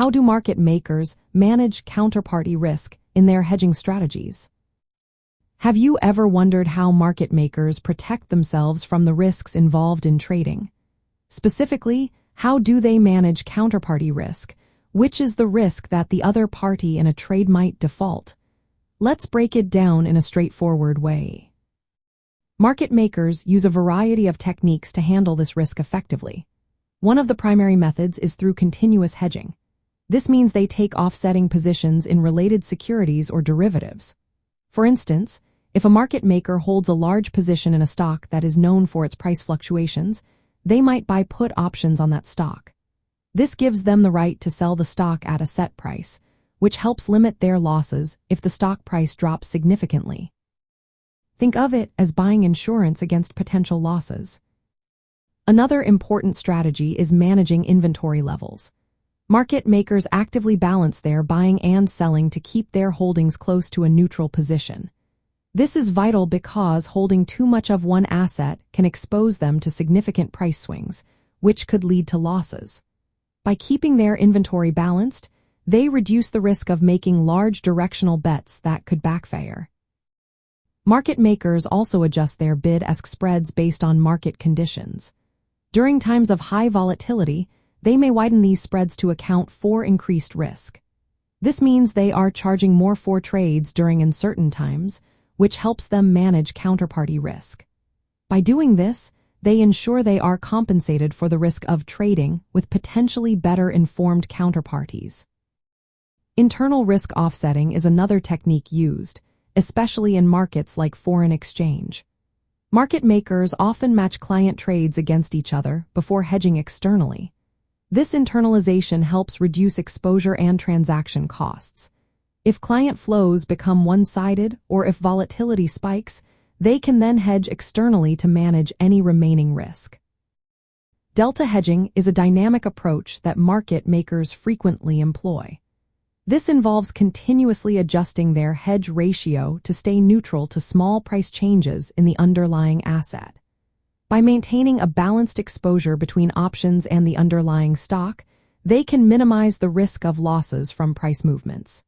How do market makers manage counterparty risk in their hedging strategies? Have you ever wondered how market makers protect themselves from the risks involved in trading? Specifically, how do they manage counterparty risk, which is the risk that the other party in a trade might default? Let's break it down in a straightforward way. Market makers use a variety of techniques to handle this risk effectively. One of the primary methods is through continuous hedging. This means they take offsetting positions in related securities or derivatives. For instance, if a market maker holds a large position in a stock that is known for its price fluctuations, they might buy put options on that stock. This gives them the right to sell the stock at a set price, which helps limit their losses if the stock price drops significantly. Think of it as buying insurance against potential losses. Another important strategy is managing inventory levels. Market makers actively balance their buying and selling to keep their holdings close to a neutral position. This is vital because holding too much of one asset can expose them to significant price swings, which could lead to losses. By keeping their inventory balanced, they reduce the risk of making large directional bets that could backfire. Market makers also adjust their bid-ask spreads based on market conditions. During times of high volatility, they may widen these spreads to account for increased risk. This means they are charging more for trades during uncertain times, which helps them manage counterparty risk. By doing this, they ensure they are compensated for the risk of trading with potentially better informed counterparties. Internal risk offsetting is another technique used, especially in markets like foreign exchange. Market makers often match client trades against each other before hedging externally. This internalization helps reduce exposure and transaction costs. If client flows become one-sided or if volatility spikes, they can then hedge externally to manage any remaining risk. Delta hedging is a dynamic approach that market makers frequently employ. This involves continuously adjusting their hedge ratio to stay neutral to small price changes in the underlying asset. By maintaining a balanced exposure between options and the underlying stock, they can minimize the risk of losses from price movements.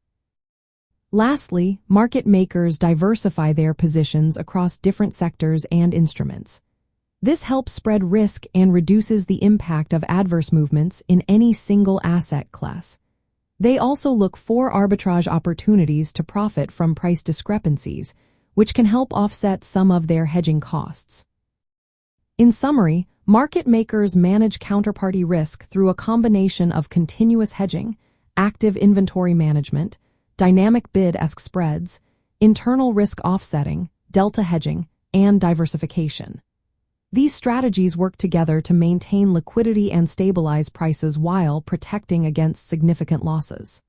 Lastly, market makers diversify their positions across different sectors and instruments. This helps spread risk and reduces the impact of adverse movements in any single asset class. They also look for arbitrage opportunities to profit from price discrepancies, which can help offset some of their hedging costs. In summary, market makers manage counterparty risk through a combination of continuous hedging, active inventory management, dynamic bid-ask spreads, internal risk offsetting, delta hedging, and diversification. These strategies work together to maintain liquidity and stabilize prices while protecting against significant losses.